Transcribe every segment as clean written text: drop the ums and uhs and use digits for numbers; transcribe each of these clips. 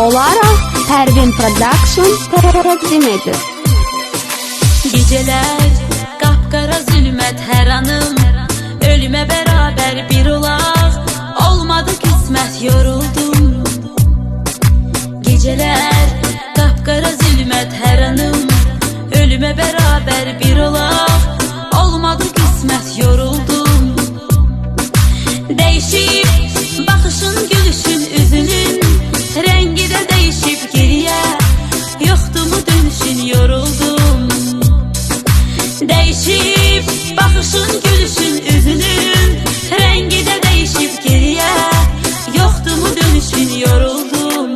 olaraq Pərvin Production təqdim edir. Geceler kapkara zülmət hər anım, ölüme beraber bir olaq, olmadı kısmet yoruldum. Geceler kapkara zülmət hər anım, ölüme beraber bir olaq, olmadı kısmet yoruldum. Değişip bakışın, gülüşün, üzünün rengi de değişip geriye, yoktu mu dönüşün yoruldum. Değişip bakışın, gülüşün, üzünün rengi de değişip geriye, yoktu mu dönüşün yoruldum.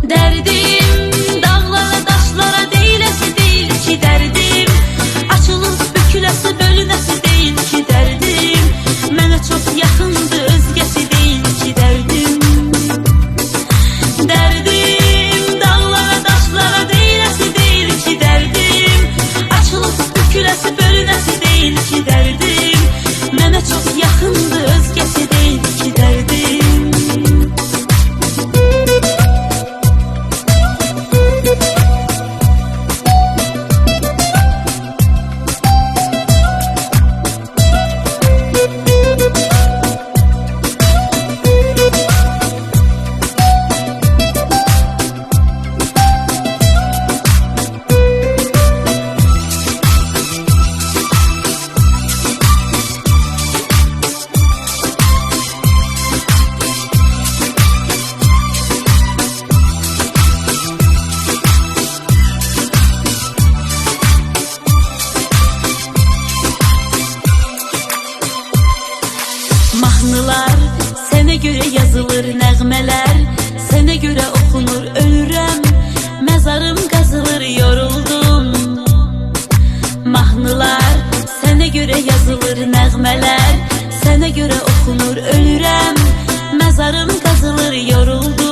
Derdim dağlara taşlara değilesi değil ki derdim, açılıp bükülesi bölünesi değil ki derdim, mənə çok yakındı özgesi değil ki derdim. Derdim dağlara taşlara değilesi değil ki derdim, açılıp bükülesi bölünesi değil ki derdim, mənə çok yakındı özgesi değil ki derdim. Mahnılar sənə görə yazılır, nəğmələr sənə görə oxunur, ölürəm, məzarım qazılır, yoruldum. Mahnılar sənə görə yazılır, nəğmələr sənə görə oxunur, ölürəm, məzarım qazılır, yoruldum.